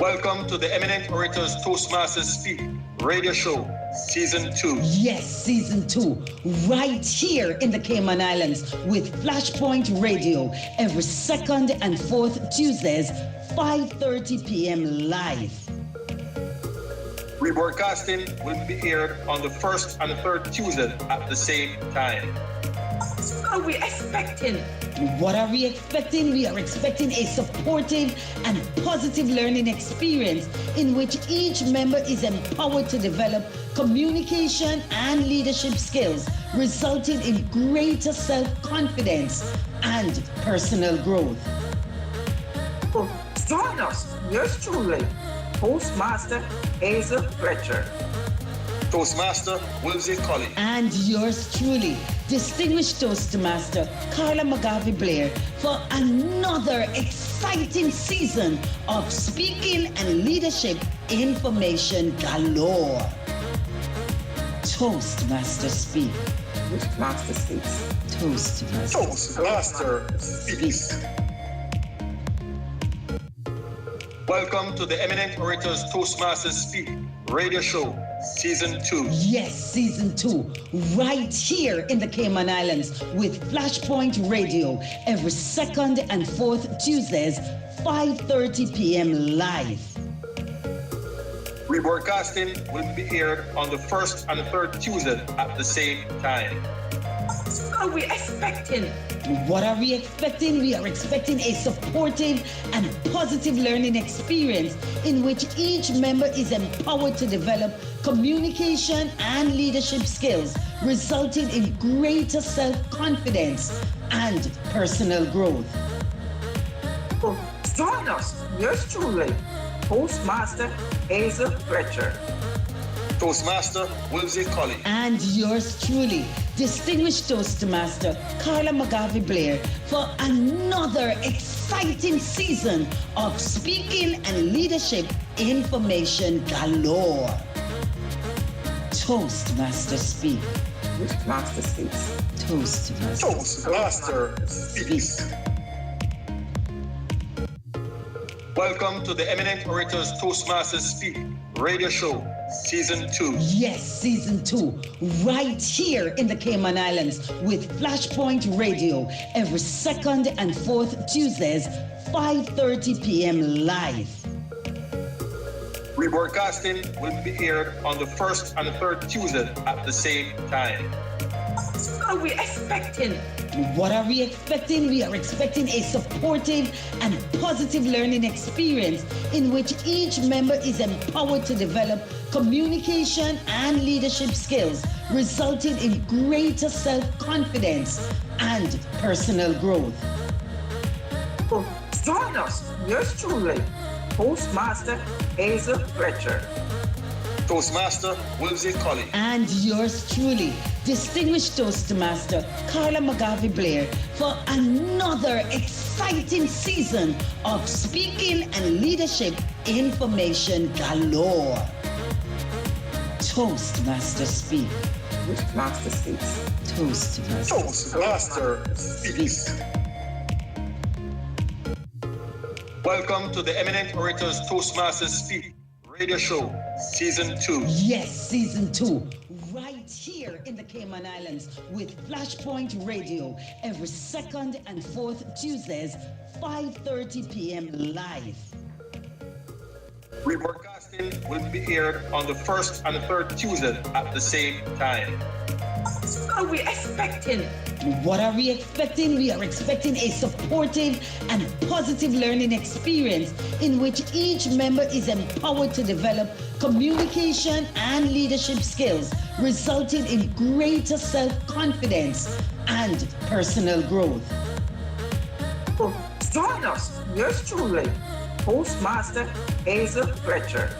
Welcome to the Eminent Orators Toastmasters Speak radio show, Season 2. Yes, Season 2, right here in the Cayman Islands with Flashpoint Radio every second and fourth Tuesdays, 5:30 p.m. live. Rebroadcasting will be aired on the first and third Tuesday at the same time. What are we expecting? What are we expecting? We are expecting a supportive and positive learning experience in which each member is empowered to develop communication and leadership skills, resulting in greater self-confidence and personal growth. Join us, yours truly, Toastmaster Hazel Fletcher, Toastmaster Wilsey Colley, and yours truly, Distinguished Toastmaster Carla McGarvey Blair, for another exciting season of speaking and leadership information galore. Toastmaster Speak. Toastmaster Speaks. Toastmaster Speaks. Welcome to the Eminent Orators Toastmasters Speak radio show, Season 2. Yes, Season 2, right here in the Cayman Islands with Flashpoint Radio every second and fourth Tuesdays, 5:30 p.m. live. Rebroadcasting will be aired on the first and third Tuesday at the same time. What are we expecting? What are we expecting? We are expecting a supportive and positive learning experience in which each member is empowered to develop communication and leadership skills, resulting in greater self-confidence and personal growth. Join us, yours truly, Toastmaster Hazel Fletcher, Toastmaster Wilsey Colley, and yours truly, Distinguished Toastmaster Carla McGarvey Blair, for another exciting season of speaking and leadership information galore. Toastmaster Speak. Toastmaster Speaks. Toastmaster Speaks. Welcome to the Eminent Orators Toastmasters Speak radio show, Season 2. Yes, Season 2, right here in the Cayman Islands with Flashpoint Radio every second and fourth Tuesdays, 5:30 p.m. live. Rebroadcasting will be aired on the first and third Tuesday at the same time. What are we expecting? What are we expecting? We are expecting a supportive and positive learning experience in which each member is empowered to develop communication and leadership skills, resulting in greater self-confidence and personal growth. Join us, yours truly, Toastmaster Hazel Fletcher, Toastmaster Wilsey Colley, and yours truly, Distinguished Toastmaster Carla McGarvey Blair, for another exciting season of speaking and leadership information galore. Toastmaster Speak. Toastmaster Speaks. Toastmaster Speaks. Welcome to the Eminent Orators Toastmasters Speak radio show, Season 2. Yes, Season 2, right here in the Cayman Islands with Flashpoint Radio every second and fourth Tuesdays, 5:30 p.m. live. Rebroadcasting will be aired on the first and third Tuesday at the same time. What are we expecting? What are we expecting? We are expecting a supportive and positive learning experience in which each member is empowered to develop communication and leadership skills, resulting in greater self-confidence and personal growth. Join us, yours truly, Toastmaster Hazel Fletcher,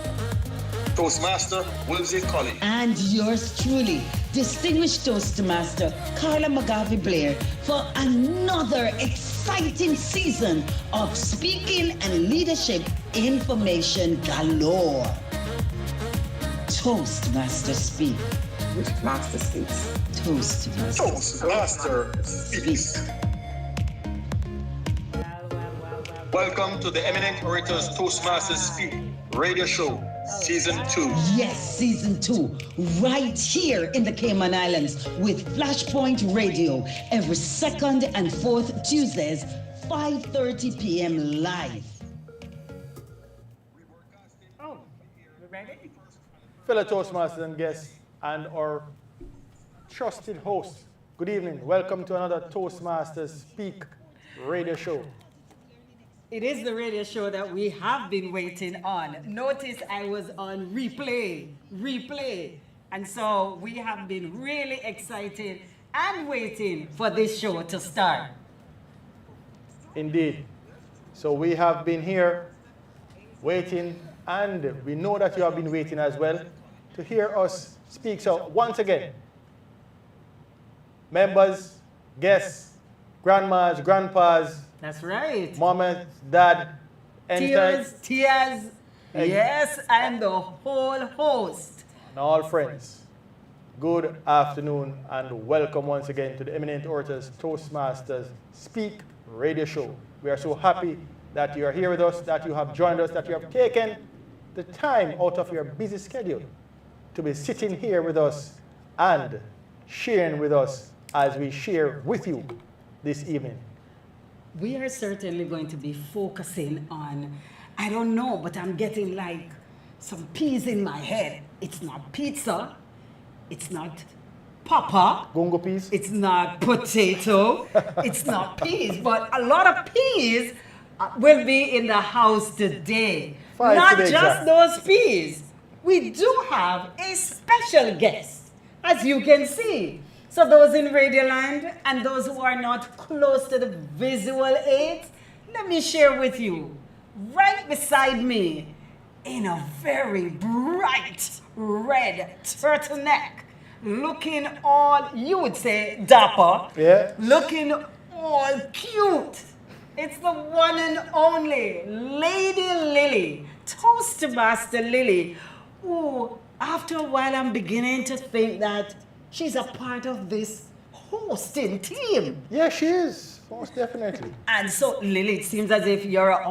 Toastmaster Wilsey Colley, and yours truly, Distinguished Toastmaster Carla McGarvey Blair, for another exciting season of speaking and leadership information galore. Toastmaster Speak. Toastmaster Speaks. Toastmaster Speaks. Welcome to the Eminent Orators Toastmasters Speak Radio Show, Season 2. Yes, Season 2, right here in the Cayman Islands with Flashpoint Radio every second and fourth Tuesdays, 5:30 p.m. live. Oh, you ready? Fellow Toastmasters and guests and our trusted host, good evening. Welcome to another Toastmasters Speak Radio Show. It is the radio show that we have been waiting on. Notice I was on replay. And so we have been really excited and waiting for this show to start. Indeed. So we have been here waiting, and we know that you have been waiting as well to hear us speak. So once again, members, guests, grandmas, grandpas, That's right. mamas, dad, Tears, yes, and the whole host. and all friends. Good afternoon and welcome once again to the Eminent Orators Toastmasters Speak Radio Show. We are so happy that you are here with us, that you have joined us, that you have taken the time out of your busy schedule to be sitting here with us and sharing with us as we share with you this evening. We are certainly going to be focusing on, I don't know, but I'm getting like some peas in my head. It's not pizza. It's not papa. Gungo peas? It's not potato. It's not peas. But a lot of peas will be in the house today. Five Not to be just exact. those peas. We do have a special guest, as you can see. So those in Radioland and those who are not close to the visual aids, let me share with you, right beside me, in a very bright red turtleneck, looking all, you would say, dapper, Yeah. looking all cute. It's the one and only Lady Lily, Toastmaster Lily, who after a while I'm beginning to think that she's a part of this hosting team. Yeah, she is, most definitely. And so, Lily, it seems as if you're an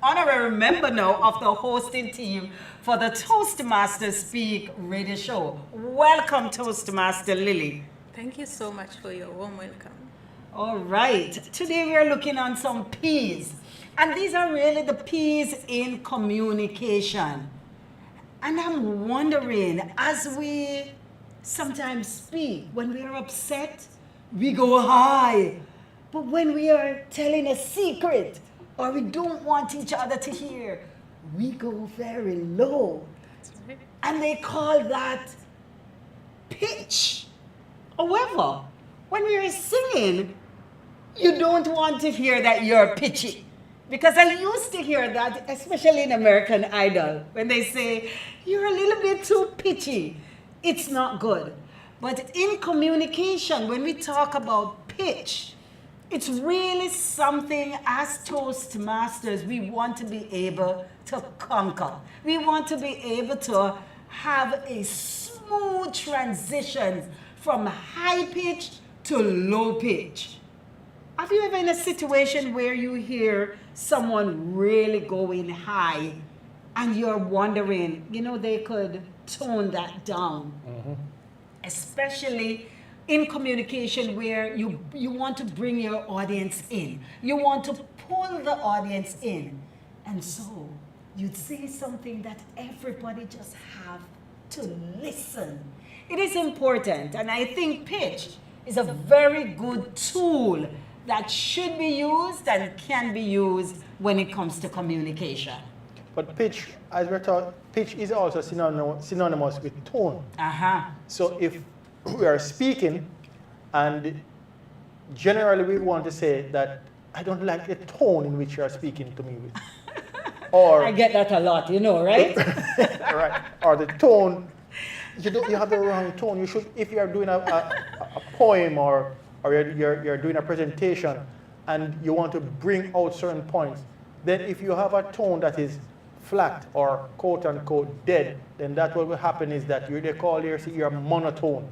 honorary member now of the hosting team for the Toastmaster Speak radio show. Welcome, Toastmaster Lily. Thank you so much for your warm welcome. All right, today we are looking on some P's. And these are really the P's in communication. And I'm wondering, as we sometimes speak, when we are upset, we go high. But when we are telling a secret or we don't want each other to hear, we go very low. And they call that pitch. However, when we are singing, you don't want to hear that you're pitchy. Because I used to hear that, especially in American Idol, when they say, you're a little bit too pitchy. It's not good. But in communication, when we talk about pitch, it's really something as Toastmasters we want to be able to conquer. We want to be able to have a smooth transition from high pitch to low pitch. Have you ever in a situation where you hear someone really going high and you're wondering, they could tone that down? Especially in communication where you want to bring your audience in. You want to pull the audience in. And so you'd say something that everybody just have to listen. It is important, and I think pitch is a very good tool that should be used and can be used when it comes to communication. But pitch, as we're taught, pitch is also synonymous with tone. So if we are speaking, and generally we want to say that I don't like the tone in which you are speaking to me with. Or I get that a lot, right? right, or the tone, you have the wrong tone. You should, if you are doing a poem or you're doing a presentation and you want to bring out certain points, then if you have a tone that is flat or quote unquote dead, then that what will happen is that they call you're monotone.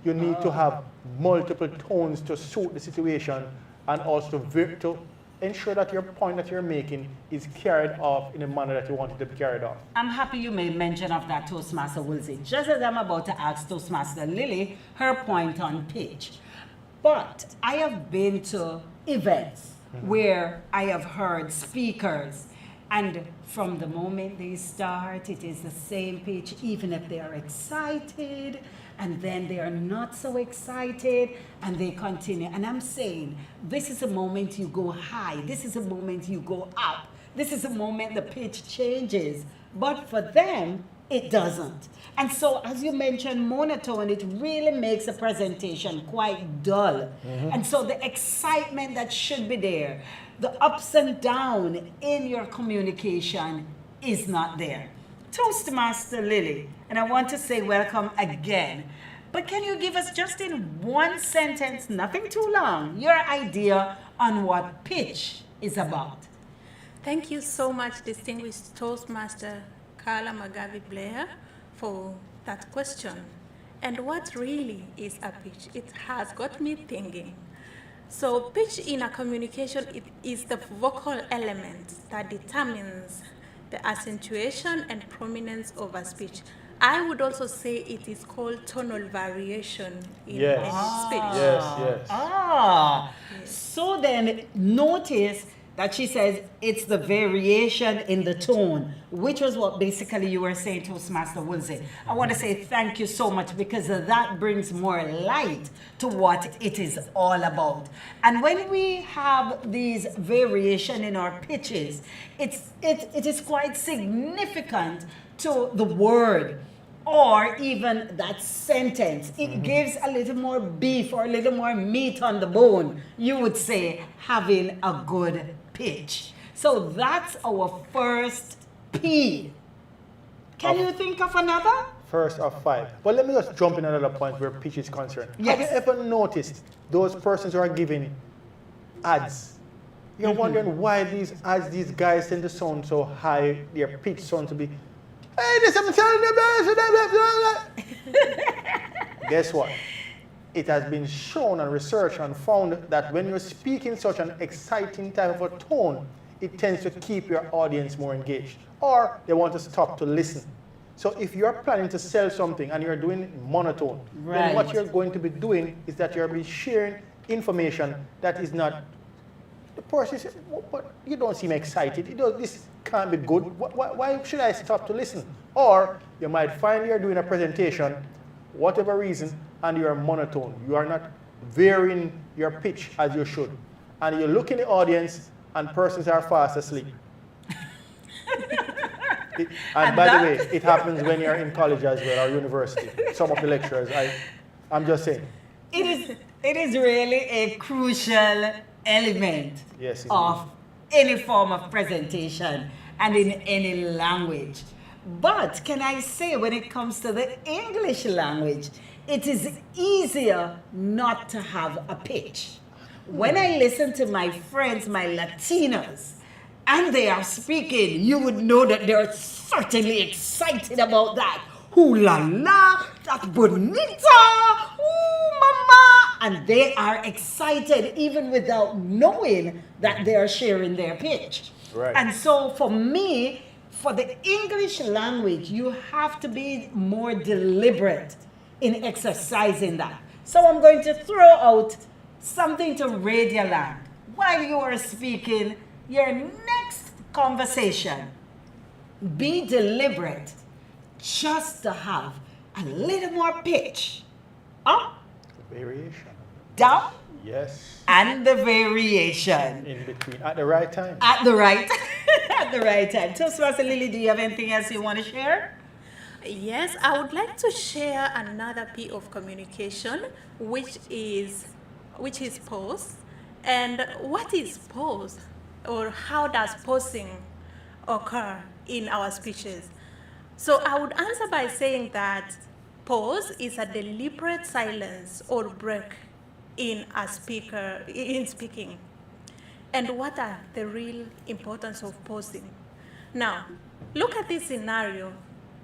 You need to have multiple tones to suit the situation and also to ensure that your point that you're making is carried off in a manner that you want it to be carried off. I'm happy you made mention of that, Toastmaster Woolsey. Just as I'm about to ask Toastmaster Lily her point on pitch. But I have been to events where I have heard speakers, and from the moment they start, it is the same pitch, even if they are excited, and then they are not so excited, and they continue. And I'm saying, this is a moment you go high, this is a moment you go up, this is a moment the pitch changes. But for them, it doesn't. And so, as you mentioned, monotone, it really makes a presentation quite dull. And so the excitement that should be there, the ups and downs in your communication is not there. Toastmaster Lily, and I want to say welcome again. But can you give us just in one sentence, nothing too long, your idea on what pitch is about? Thank you so much, distinguished Toastmaster Carla McGarvey Blair, for that question. And what really is a pitch? It has got me thinking. So pitch in a communication, it is the vocal element that determines the accentuation and prominence of a speech. I would also say it is called tonal variation in speech. Yes. So then notice that she says it's the variation in the tone, which was what basically you were saying, Toastmaster Woolsey. I want to say thank you so much, because that brings more light to what it is all about. And when we have these variation in our pitches, it is quite significant to the word, or even that sentence. It gives a little more beef or a little more meat on the bone, you would say, having a good pitch. So that's our first P. Can you think of another? First of 5. But let me just jump in another point where pitch is concerned. Yes. Have you ever noticed those persons who are giving ads? You're wondering why these ads, these guys tend to sound so high, their pitch sound to be, hey, this I'm telling you. Guess what? It has been shown and researched and found that when you're speaking such an exciting type of a tone, it tends to keep your audience more engaged, or they want to stop to listen. So if you're planning to sell something and you're doing monotone, then what you're going to be doing is that you'll be sharing information that is not, the person says, but you don't seem excited. This can't be good. Why should I stop to listen? Or you might find you're doing a presentation, whatever reason, and you're monotone. You are not varying your pitch as you should. And you look in the audience and persons are fast asleep. And by the way, it happens when you're in college as well, or university. Some of the lecturers, I'm just saying. It is really a crucial element Yes, of any form of presentation and in any language. But can I say, when it comes to the English language, it is easier not to have a pitch. When I listen to my friends, my Latinos, and they are speaking, you would know that they're certainly excited about that. Ooh la la, that's bonita, ooh mama. And they are excited even without knowing that they are sharing their pitch. Right. And so for me, for the English language, you have to be more deliberate in exercising that. So I'm going to throw out something to Radioland. While you are speaking your next conversation, be deliberate just to have a little more pitch. Up, Variation. down, Yes. and the variation. In between, at the right time. At the right, at the right time. Toastmaster Lily, do you have anything else you want to share? Yes, I would like to share another P of communication, which is pause. And what is pause, or how does pausing occur in our speeches? So I would answer by saying that pause is a deliberate silence or break in speaking. And what are the real importance of pausing? Now, look at this scenario.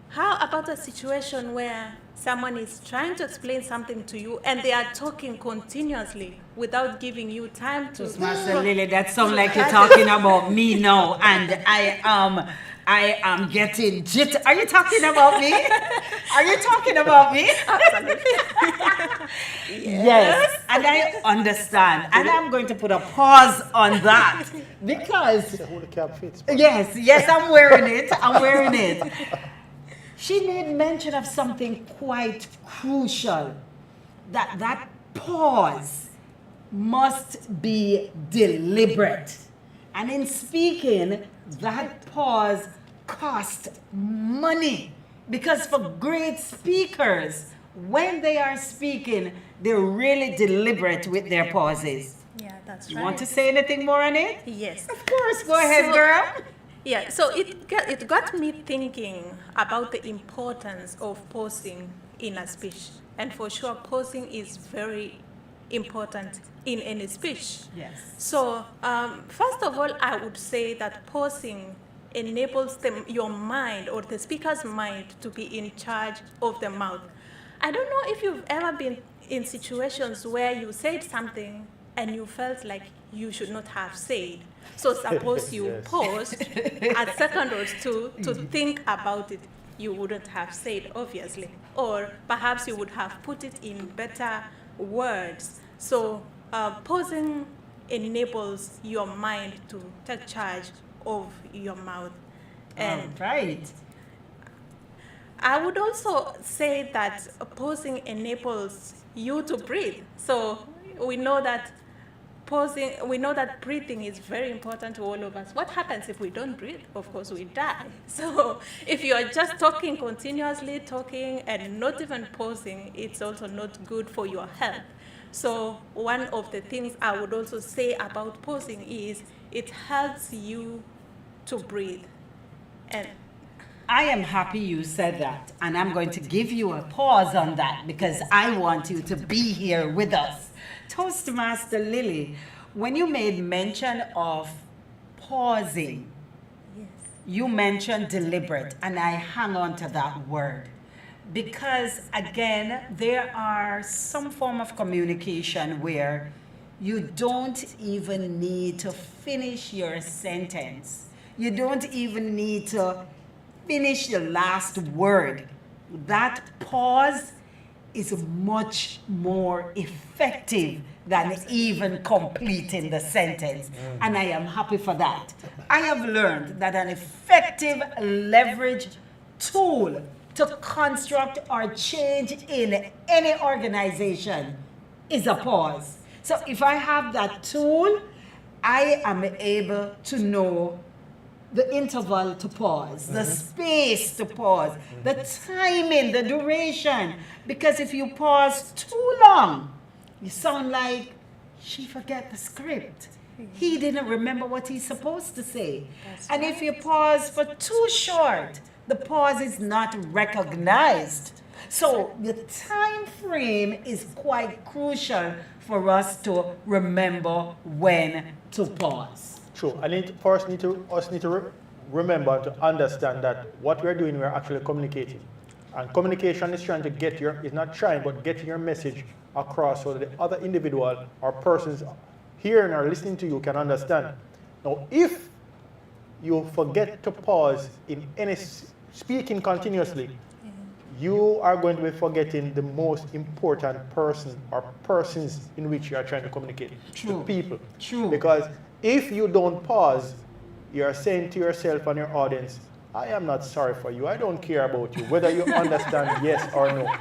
How about a situation where someone is trying to explain something to you and they are talking continuously without giving you time to... Master Lily, that sounds like you're talking about me now, and I am getting jit. Are you talking about me? Are you talking about me? Absolutely. Yes, and I understand, and I'm going to put a pause on that because The whole cap fits. yes, I'm wearing it. I'm wearing it. She made mention of something quite crucial, that pause must be deliberate. And in speaking, that pause costs money. Because for great speakers, when they are speaking, they're really deliberate with their pauses. Yeah, that's You right. want to say anything more on it? Yes. Of course, go ahead, So- girl. Yeah, so it got me thinking about the importance of pausing in a speech. And for sure, pausing is very important in any speech. Yes. So, first of all, I would say that pausing enables your mind or the speaker's mind to be in charge of the mouth. I don't know if you've ever been in situations where you said something and you felt like you should not have said. So suppose you Yes. paused a second or two to think about it, you wouldn't have said, obviously. Or perhaps you would have put it in better words. So pausing enables your mind to take charge of your mouth. And Right. I would also say that pausing enables you to breathe. So we know that breathing is very important to all of us. What happens if we don't breathe? Of course, we die. So if you are just talking continuously, talking and not even pausing, it's also not good for your health. So one of the things I would also say about pausing is it helps you to breathe. And I am happy you said that, and I'm going to give you a pause on that because I want you to be here with us. Toastmaster Lily, when you made mention of pausing, yes. you mentioned deliberate, and I hang on to that word. Because again, there are some form of communication where you don't even need to finish your sentence. You don't even need to finish the last word. That pause is much more effective than even completing the sentence. And I am happy for that. I have learned that an effective leverage tool to construct or change in any organization is a pause. So if I have that tool, I am able to know the interval to pause, the space to pause, the timing, the duration. Because if you pause too long, you sound like she forget the script. He didn't remember what he's supposed to say. And if you pause for too short, the pause is not recognized. So the time frame is quite crucial for us to remember when to pause. True. I need first need to remember to understand that what we're doing, we're actually communicating, and communication is trying to get is not trying, but getting your message across so that the other individual or persons hearing or listening to you can understand. Now, if you forget to pause in any speaking continuously, you are going to be forgetting the most important person or persons in which you are trying to communicate. True. The people. True. Because if you don't pause, you are saying to yourself and your audience, I am not sorry for you. I don't care about you, whether you understand yes or no.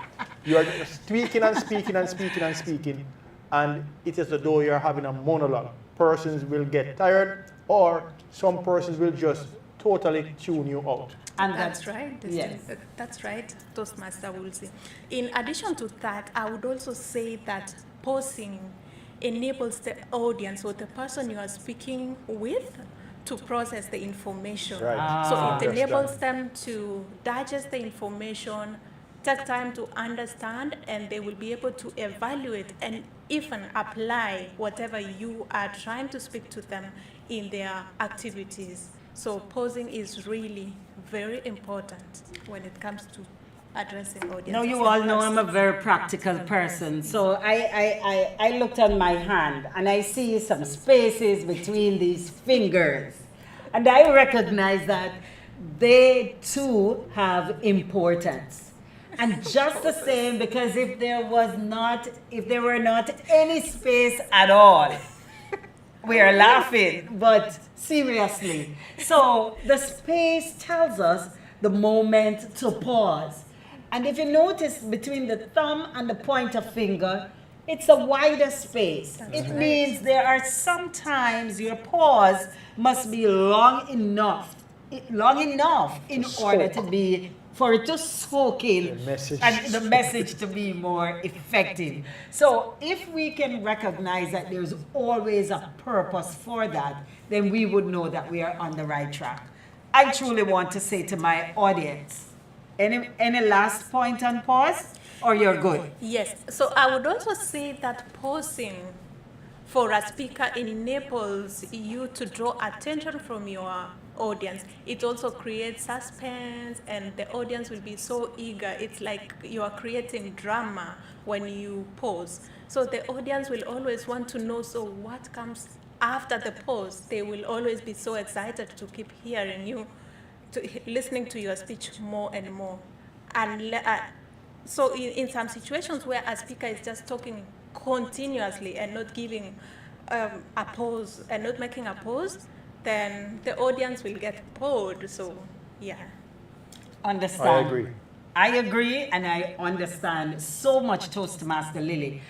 You are speaking and speaking and speaking and speaking, and it is as though you're having a monologue. Persons will get tired, or some persons will just totally tune you out. And That's right. Yes. That's right, Toastmaster Woolsey. In addition to that, I would also say that pausing enables the audience or the person you are speaking with to process the information. Right. So it Understand. enables them to digest the information, take time to understand, and they will be able to evaluate and even apply whatever you are trying to speak to them in their activities. So pausing is really very important when it comes to addressing audiences. Now you all know I'm a very practical person, so I looked at my hand and I see some spaces between these fingers, and I recognize that they too have importance. And just the same, because if there were not any space at all, we are laughing, but seriously. So the space tells us the moment to pause. And if you notice between the thumb and the pointer finger, it's a wider space. It means there are sometimes your pause must be long enough in order to be, for it to soak in and the message to be more effective. So if we can recognize that there's always a purpose for that, then we would know that we are on the right track. I truly want to say to my audience, any last point on pause, or you're good? Yes. So I would also say that pausing for a speaker enables you to draw attention from your audience. It also creates suspense, and the audience will be so eager. It's like you are creating drama when you pause. So the audience will always want to know, so what comes after the pause? They will always be so excited to keep hearing you, listening to your speech more and more. And so in some situations where a speaker is just talking continuously and not giving a pause and not making a pause, then the audience will get bored. So, yeah. Understand. I agree, and I understand so much, Toastmaster Lily.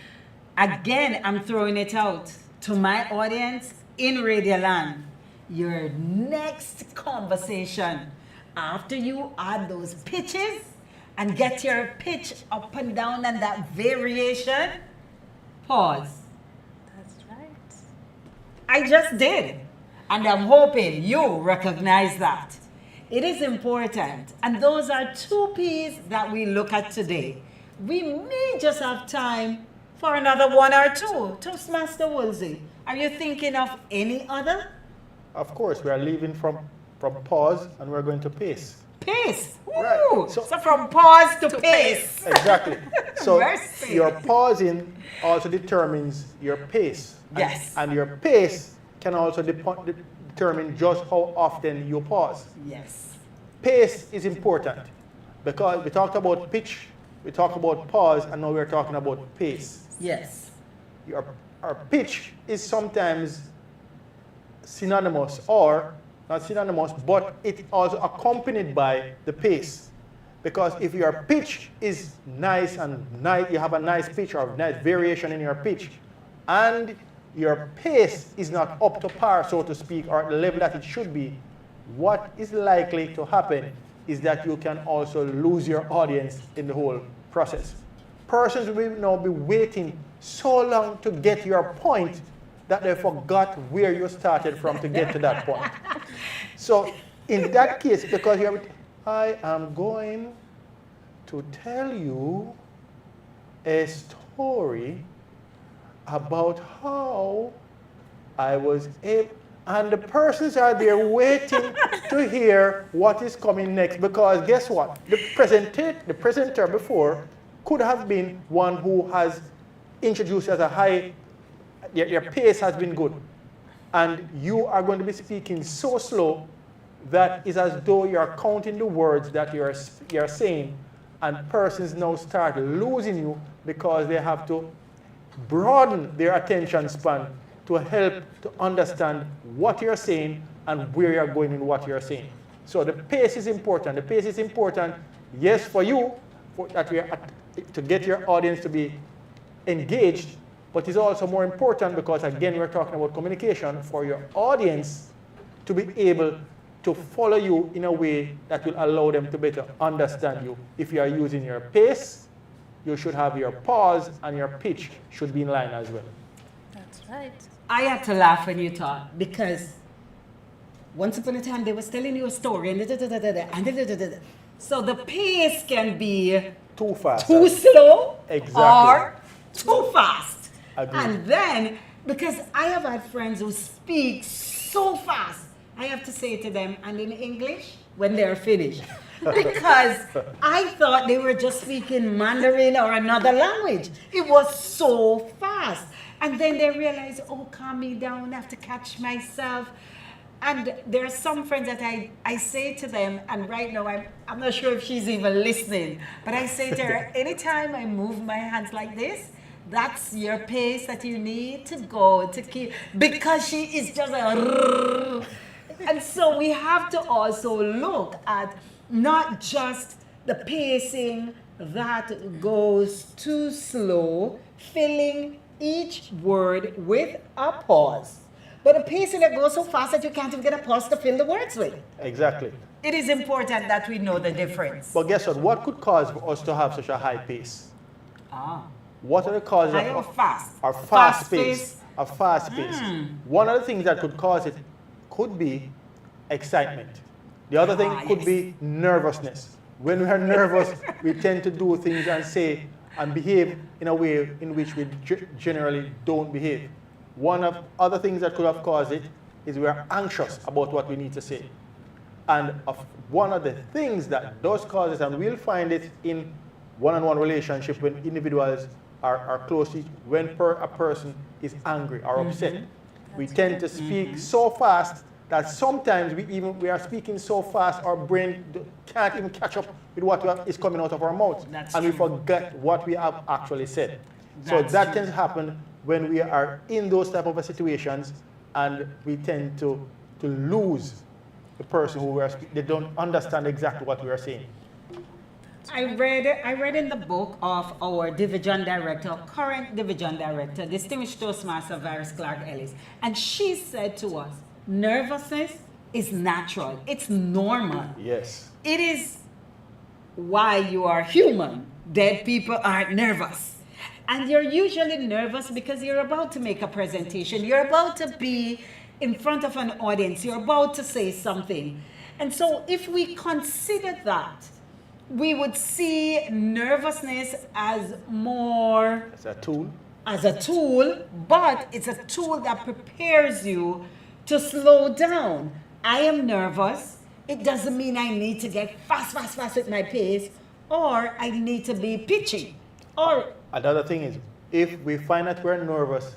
Again, I'm throwing it out to my audience in Radioland. Your next conversation, after you add those pitches and get your pitch up and down and that variation, pause. That's right. I just did. And I'm hoping you recognize that. It is important. And those are two P's that we look at today. We may just have time for another one or two. Toastmaster Woolsey, are you thinking of any other? Of course, we are leaving from pause and we're going to pace. Pace. Right. Ooh, so from pause to pace. Exactly. So Mercy. your pausing also determines your pace. Yes. And your pace can also determine just how often you pause. Yes. Pace is important because we talked about pitch, we talked about pause, and now we're talking about pace. Yes. Our pitch is sometimes synonymous, or not synonymous, but it's also accompanied by the pace. Because if your pitch is nice and nice, you have a nice pitch or nice variation in your pitch, and your pace is not up to par, so to speak, or at the level that it should be, what is likely to happen is that you can also lose your audience in the whole process. Persons will now be waiting so long to get your point that they forgot where you started from to get to that point. So in that case, because I am going to tell you a story about how I was able, and the persons are there waiting to hear what is coming next, because guess what? The presenter before could have been one who has introduced as a high, your pace has been good. And you are going to be speaking so slow that it's as though you're counting the words that you're saying, and persons now start losing you because they have to broaden their attention span to help to understand what you're saying and where you're going in what you're saying. So the pace is important. The pace is important, yes, for you, to get your audience to be engaged, but it's also more important because, again, we're talking about communication, for your audience to be able to follow you in a way that will allow them to better understand you. If you are using your pace, you should have your pause, and your pitch should be in line as well. That's right. I had to laugh when you talked, because once upon a time they was telling you a story and so the pace can be Too fast. too slow, Exactly. or too fast. Agreed. And then, because I have had friends who speak so fast, I have to say to them, and in English, when they're finished. Because I thought they were just speaking Mandarin or another language. It was so fast. And then they realized, oh, calm me down, I have to catch myself. And there are some friends that I say to them, and right now I'm not sure if she's even listening, but I say to her, anytime I move my hands like this, that's your pace that you need to go to keep, because she is just a... And so we have to also look at not just the pacing that goes too slow, filling each word with a pause, but a pacing that goes so fast that you can't even get a pause to fill the words with. Exactly. It is important that we know the difference. But guess what? What could cause us to have such a high pace? What are the causes High or fast? Our fast pace. A fast pace. One of the things that could cause it could be excitement. The other thing could be nervousness. When we are nervous, we tend to do things and say and behave in a way in which we generally don't behave. One of other things that could have caused it is we are anxious about what we need to say. And one of the things that does cause it, and we'll find it in one-on-one relationship when individuals are close to each, when a person is angry or upset. We tend to speak so fast that sometimes we are speaking so fast our brain can't even catch up with what is coming out of our mouth. We forget what we have actually said. So that tends to happen when we are in those type of situations, and we tend to lose the person who we are speaking. They don't understand exactly what we are saying. I read in the book of our division director, current division director, distinguished Toastmaster Virus Clark Ellis, and she said to us, nervousness is natural. It's normal. Yes. It is why you are human. Dead people aren't nervous. And you're usually nervous because you're about to make a presentation. You're about to be in front of an audience. You're about to say something. And so if we consider that, we would see nervousness as more... As a tool. As a tool, but it's a tool that prepares you to slow down. I am nervous. It doesn't mean I need to get fast with my pace, or I need to be pitchy. Or another thing is, if we find that we're nervous,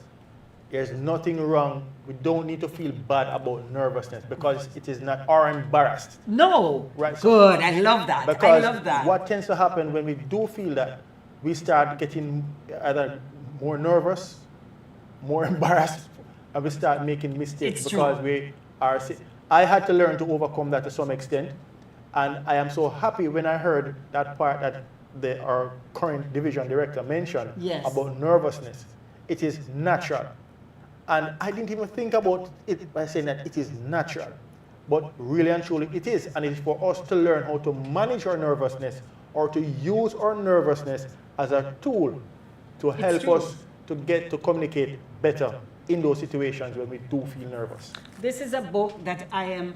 there's nothing wrong. We don't need to feel bad about nervousness because it is not or embarrassed. No. Right. Good. I love that. Because I love that. what tends to happen when we do feel that, we start getting either more nervous, more embarrassed, and we start making mistakes because we are. I had to learn to overcome that to some extent, and I am so happy when I heard that part that our current division director mentioned about nervousness. It is natural. And I didn't even think about it by saying that it is natural. But really and truly it is. And it's for us to learn how to manage our nervousness or to use our nervousness as a tool to help us to get to communicate better in those situations when we do feel nervous. This is a book that I am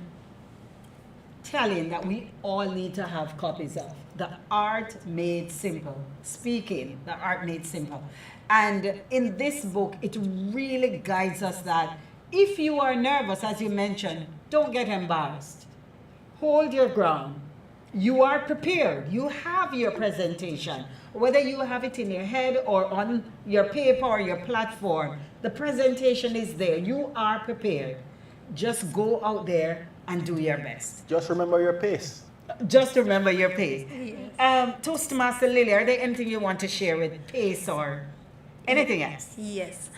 telling that we all need to have copies of. The Art Made Simple. Speaking, The Art Made Simple. And in this book, it really guides us that if you are nervous, as you mentioned, don't get embarrassed. Hold your ground. You are prepared. You have your presentation. Whether you have it in your head or on your paper or your platform, the presentation is there. You are prepared. Just go out there and do your best. Just remember your pace. Just remember your pace. Yes. Toastmaster Lily, are there anything you want to share with pace or anything else? Yes.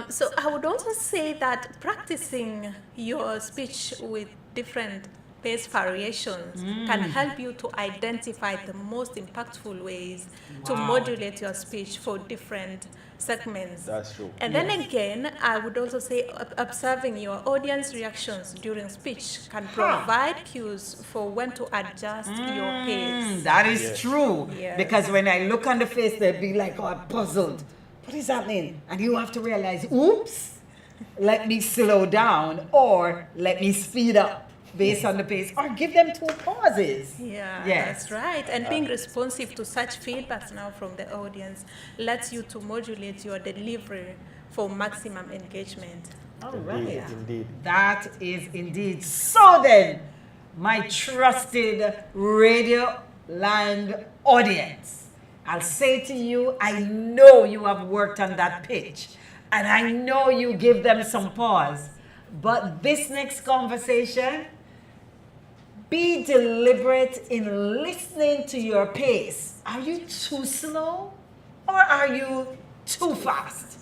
So I would also say that practicing your speech with different pace variations can help you to identify the most impactful ways to modulate your speech for different segments. That's true. And then again, I would also say observing your audience reactions during speech can provide cues for when to adjust your pace. That is true. Yes. Because when I look on the face, they'll be like, oh, I'm puzzled. What is happening? And you have to realize, oops, let me slow down or let me speed up based on the pace, or give them 2 pauses. Yeah, Yes. that's right. And being responsive to such feedbacks now from the audience lets you to modulate your delivery for maximum engagement. All Indeed, right. indeed. That is indeed. So then, my trusted radio land audience, I'll say to you, I know you have worked on that pitch, and I know you give them some pause. But this next conversation, be deliberate in listening to your pace. Are you too slow or are you too fast?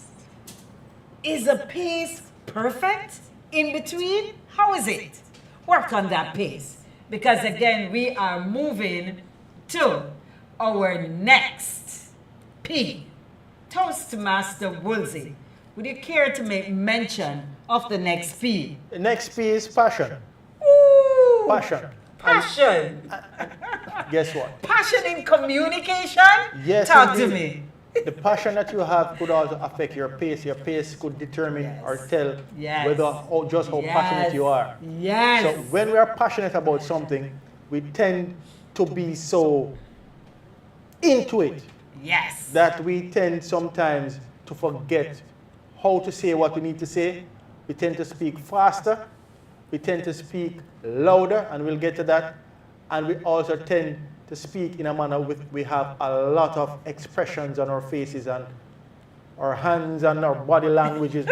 Is the pace perfect in between? How is it? Work on that pace. Because again, we are moving to our next P. Toastmaster Woolsey, would you care to make mention of the next P? The next P is passion. Ooh, Passion. passion. Guess what? Passion in communication? Yes, Talk to indeed. me. The passion that you have could also affect your pace. Your pace could determine Yes. or tell Yes. whether just how passionate you are. Yes. So when we are passionate about something, we tend to be so into it Yes. that we tend sometimes to forget how to say what we need to say. We tend to speak faster. We tend to speak louder, and we'll get to that. And we also tend to speak in a manner with we have a lot of expressions on our faces and our hands and our body languages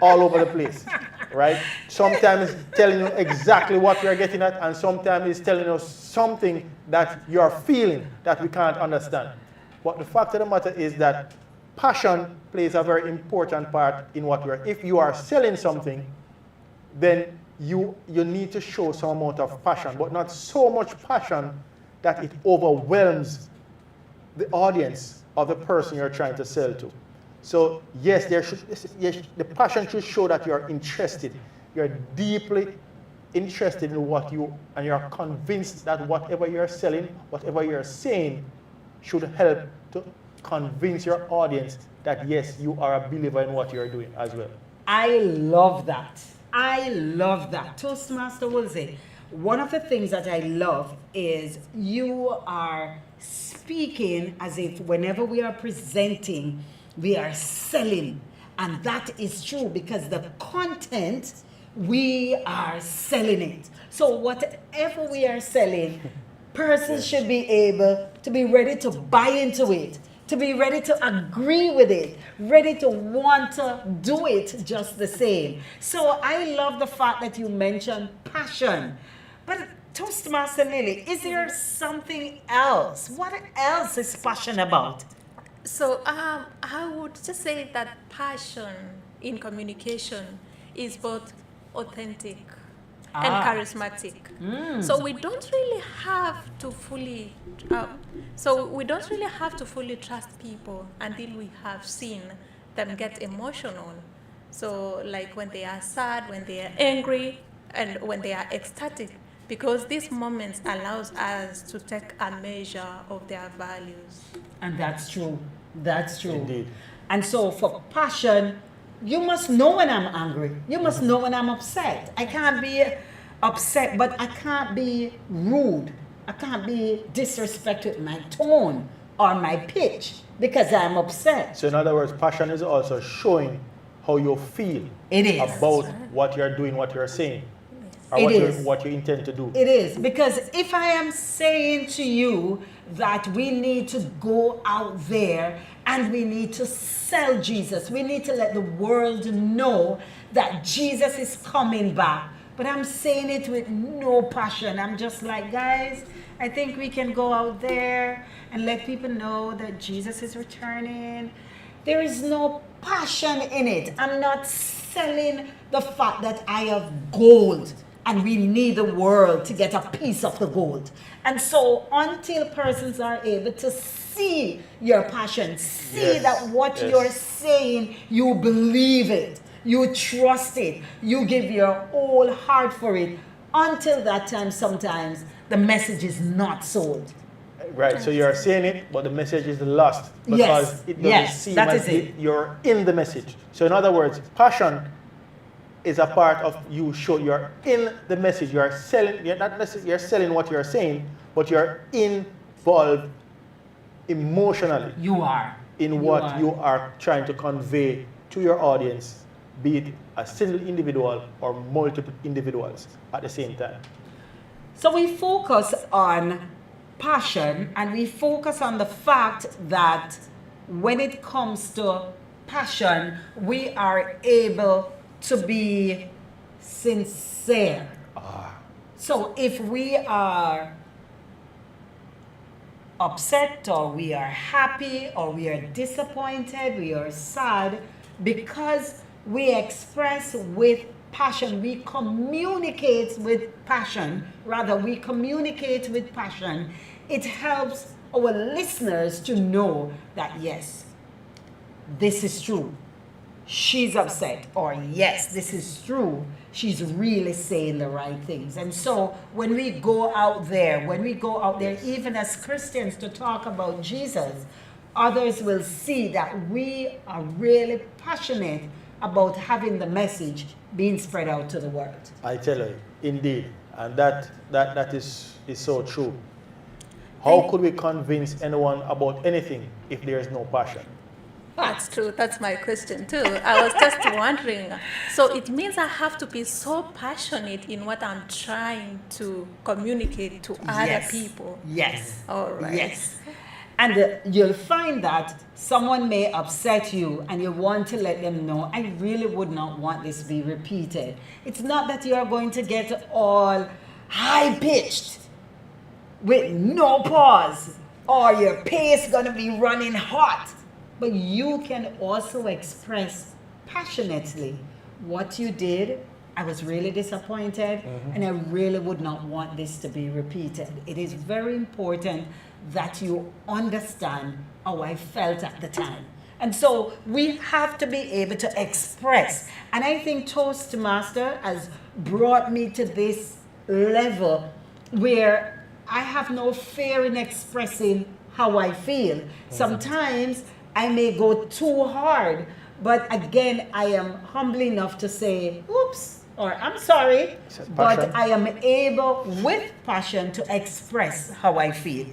all over the place, right? Sometimes it's telling you exactly what we are getting at, and sometimes it's telling us something that you are feeling that we can't understand. But the fact of the matter is that passion plays a very important part in what you are. If you are selling something, then you need to show some amount of passion, but not so much passion that it overwhelms the audience of the person you're trying to sell to. So yes, the passion should show that you're interested. You're deeply interested in what and you're convinced that whatever you're selling, whatever you're saying, should help to convince your audience that yes, you are a believer in what you're doing as well. I love that. I love that. Toastmaster Woolsey, one of the things that I love is you are speaking as if whenever we are presenting, we are selling. And that is true because the content, we are selling it. So whatever we are selling, persons should be able to be ready to buy into it, to be ready to agree with it, ready to want to do it just the same. So I love the fact that you mentioned passion. But Toastmaster Lily, is there something else? What else is passion about? So I would just say that passion in communication is both authentic and charismatic. So we don't really have to fully trust people until we have seen them get emotional. So like when they are sad, when they are angry, and when they are ecstatic, because these moments allows us to take a measure of their values. And that's true. That's true. Indeed. And so for passion, you must know when I'm angry. You must know when I'm upset. I can't be upset, but I can't be rude. I can't be disrespectful with my tone or my pitch because I'm upset. So in other words, passion is also showing how you feel It is. about what you're doing, what you're saying, or It what is. you intend to do. It is, because if I am saying to you that we need to go out there and we need to sell Jesus, we need to let the world know that Jesus is coming back, but I'm saying it with no passion. I'm just like, guys, I think we can go out there and let people know that Jesus is returning. There is no passion in it. I'm not selling the fact that I have gold and we need the world to get a piece of the gold. And so until persons are able to see your passion, see Yes, that what yes. you're saying, you believe it, you trust it, you give your whole heart for it, until that time sometimes the message is not sold. Right, so you're saying it, but the message is lost because Yes, it doesn't yes, seem that as is if it. you're in the message. So in other words, passion is a part of you show you're in the message. You're selling, you're not necessarily you're selling what you're saying, but you're involved emotionally You are. in what you are trying to convey to your audience be it a single individual or multiple individuals at the same time. So we focus on passion, and we focus on the fact that when it comes to passion, we are able to be sincere. So if we are upset, or we are happy, or we are disappointed, we are sad, because we express with passion, we communicate with passion, it helps our listeners to know that yes, this is true, she's upset, or yes, this is true, she's really saying the right things. And so when we go out there, even as Christians, to talk about Jesus, others will see that we are really passionate about having the message being spread out to the world. I tell you, indeed, and that is so true. How could we convince anyone about anything if there is no passion? That's true. That's my question too. I was just wondering. So it means I have to be so passionate in what I'm trying to communicate to other people. Yes. All right. Yes. And you'll find that someone may upset you, and you want to let them know, I really would not want this to be repeated. It's not that you are going to get all high-pitched with no pause, or your pace going to be running hot. But you can also express passionately what you did. I was really disappointed, and I really would not want this to be repeated. It is very important that you understand how I felt at the time. And so we have to be able to express. And I think Toastmaster has brought me to this level where I have no fear in expressing how I feel. Sometimes I may go too hard, but again, I am humble enough to say, oops, or I'm sorry, but I am able with passion to express how I feel.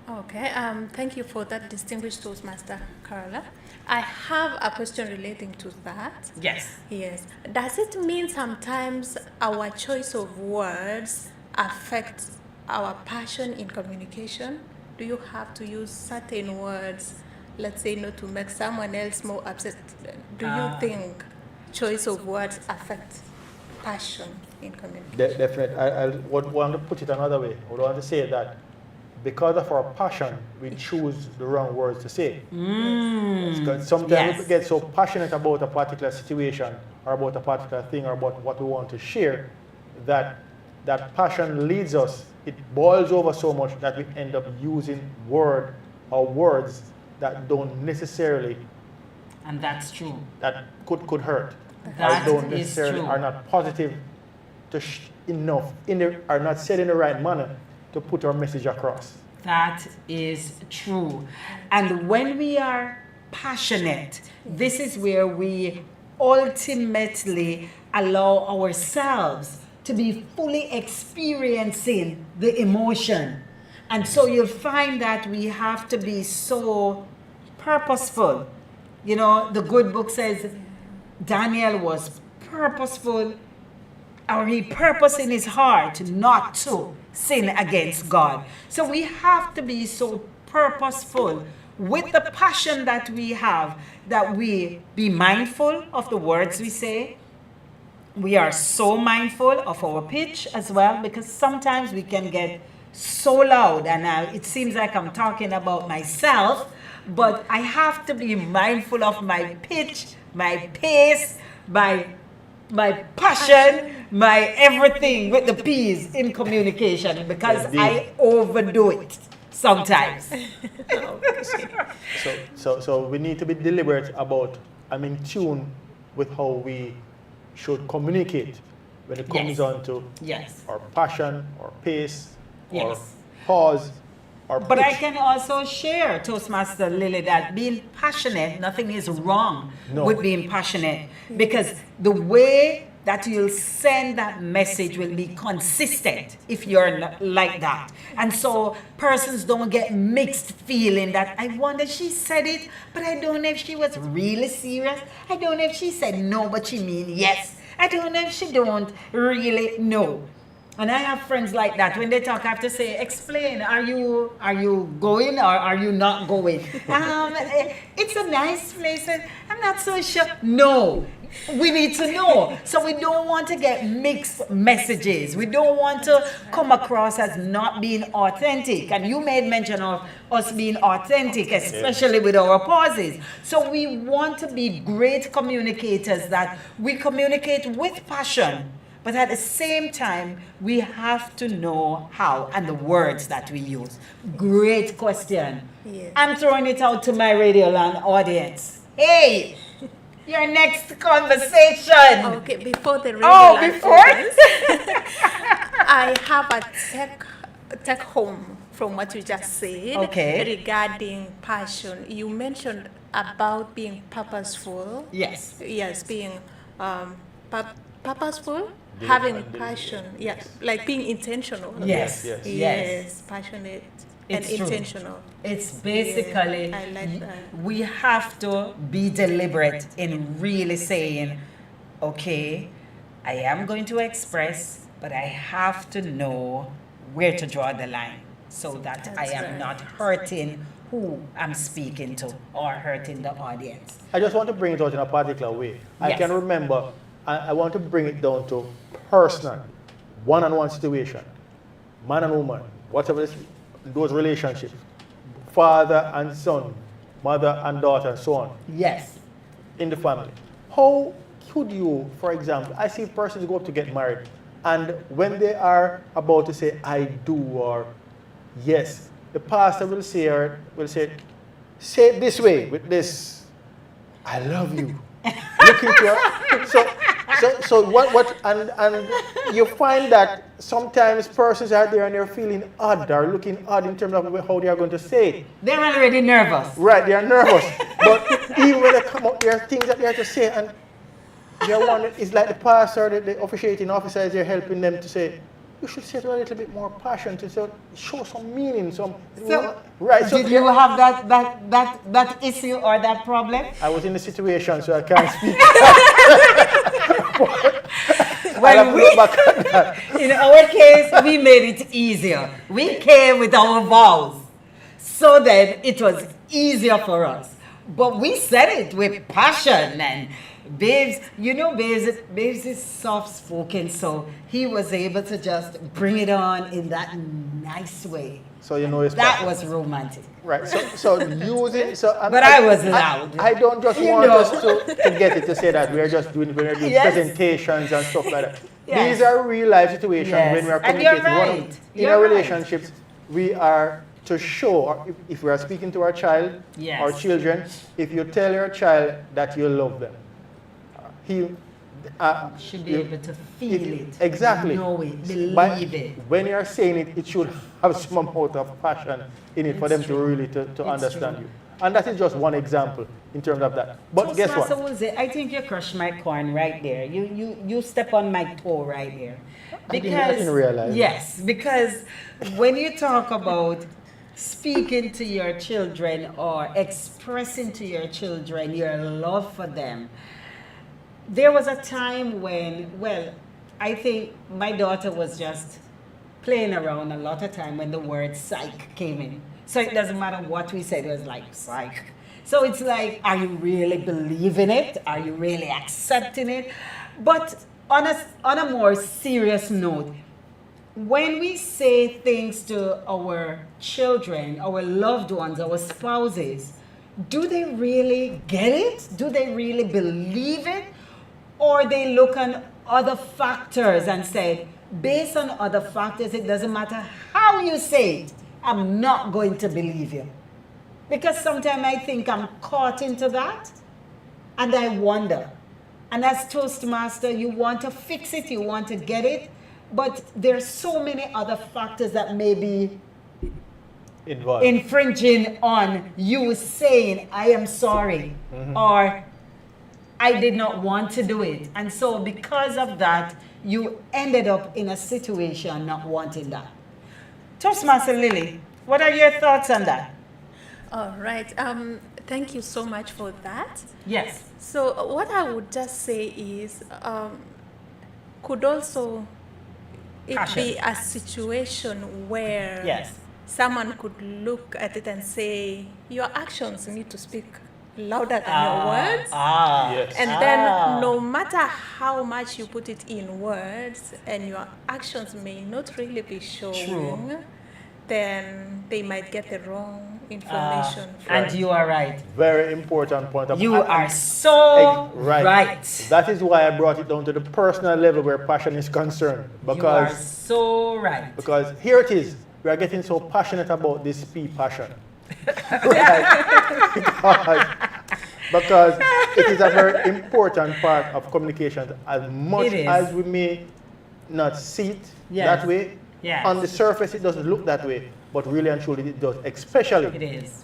Okay, thank you for that, distinguished Toastmaster Carla. I have a question relating to that. Yes. Yes. Does it mean sometimes our choice of words affects our passion in communication? Do you have to use certain words, let's say, not to make someone else more upset? Do you think choice of words affect passion in communication? Definitely. I would want to put it another way. I would want to say that because of our passion, we choose the wrong words to say. Because sometimes we get so passionate about a particular situation, or about a particular thing, or about what we want to share, that that passion leads us, it boils over so much that we end up using words that don't necessarily, And that's true. that could hurt. That or don't is necessarily true. are not positive to enough, are not said in the right manner to put our message across. That is true. And when we are passionate, this is where we ultimately allow ourselves to be fully experiencing the emotion. And so you'll find that we have to be so purposeful. You know, the good book says Daniel was purposeful, or he purposed in his heart not to sin against God. So we have to be so purposeful with the passion that we have, that we be mindful of the words we say. We are so mindful of our pitch as well, because sometimes we can get so loud, and it seems like I'm talking about myself, but I have to be mindful of my pitch, my pace, my passion, my everything with the P's in communication, because I overdo it sometimes. So we need to be deliberate about, I'm in tune with how we should communicate when it comes on to our passion, or pace, or pause, or But I pitch. can also share, Toastmaster Lily, that being passionate, nothing is wrong with being passionate, because the way that you'll send that message will be consistent if you're like that. And so persons don't get mixed feeling that I wonder she said it, but I don't know if she was really serious. I don't know if she said no, but she mean yes. I don't know if she don't really know. And I have friends like that. When they talk, I have to say, explain, are you going or are you not going? It's a nice place. I'm not so sure. No, we need to know. So we don't want to get mixed messages. We don't want to come across as not being authentic. And you made mention of us being authentic, especially with our pauses. So we want to be great communicators, that we communicate with passion. But at the same time, we have to know how and the words that we use. Great question. Yes. I'm throwing it out to my Radio Land audience. Hey, your next conversation. Okay, before the radio Oh, line before? opens, I have a take home from what you just said regarding passion. You mentioned about being purposeful. Yes. Yes, being purposeful, having passion. Yes, like being intentional. Yes. Passionate It's and true. intentional. It's basically, I like that. we have to be deliberate in really saying, okay, I am going to express, but I have to know where to draw the line so that I am not hurting who I'm speaking to or hurting the audience. I just want to bring it out in a particular way. I Yes. can remember, I want to bring it down to personal, one-on-one situation, man and woman, whatever it is, those relationships, father and son, mother and daughter, and so on, Yes. in the family. How could you, for example, I see persons go up to get married, and when they are about to say, I do, or yes, the pastor will say say it this way, with this, I love you. Look into her. So what and you find that sometimes persons out there and they're feeling odd or looking odd in terms of how they are going to say it. They're already nervous. Right, they are nervous. But even when they come out, there are things that they have to say, and they're wondering, it's like the pastor, the officiating officers, they're helping them to say, you should say it with a little bit more passion, to show some meaning, right. So Did you have that issue or that problem? I was in the situation, so I can't speak. Well, in our case, we made it easier. We came with our vows, so that it was easier for us. But we said it with passion, and Babes is soft-spoken, so he was able to just bring it on in that nice way. So you know it's that passion. was romantic. Right. So use it. But I was loud. I don't just want us to get it to say that we're doing Yes. presentations and stuff like that. Yes. These are real life situations Yes. when we are And you're communicating. right. In You're our right. relationships, we are to show, or if we are speaking to our child Yes. or children, if you tell your child that you love them, he Should be able to feel it. Exactly. Know it. Believe But it. when you are saying it, it should have some amount of passion in it for them to really to understand you. And that is just one example in terms of that. But guess what? Toastmaster Woolsey, I think you crushed my corn right there. You step on my toe right there. I didn't realize. Yes, because when you talk about speaking to your children or expressing to your children your love for them, there was a time when, I think my daughter was just playing around a lot of time when the word psych came in. So it doesn't matter what we said, it was like psych. So it's like, are you really believing it? Are you really accepting it? But on a more serious note, when we say things to our children, our loved ones, our spouses, do they really get it? Do they really believe it? Or they look on other factors and say, based on other factors, it doesn't matter how you say it, I'm not going to believe you. Because sometimes I think I'm caught into that, and I wonder. And as Toastmaster, you want to fix it, you want to get it, but there's so many other factors that may be Involved. infringing on you saying, I am sorry, or I did not want to do it. And so because of that, you ended up in a situation not wanting that. Toastmaster Lily, what are your thoughts on that? All right. Thank you so much for that. Yes. So what I would just say is, could also it Passion. be a situation where Yes. someone could look at it and say, your actions need to speak louder than your words. Yes. And then no matter how much you put it in words and your actions may not really be showing, True. then they might get the wrong information. And you are right. Very important point. You are so right. That is why I brought it down to the personal level where passion is concerned. You are Because so right. Because here it is, we are getting so passionate about this P passion. Right? because it is a very important part of communication. As much as we may not see it that way, on the surface it doesn't look that way, but really and truly it does, especially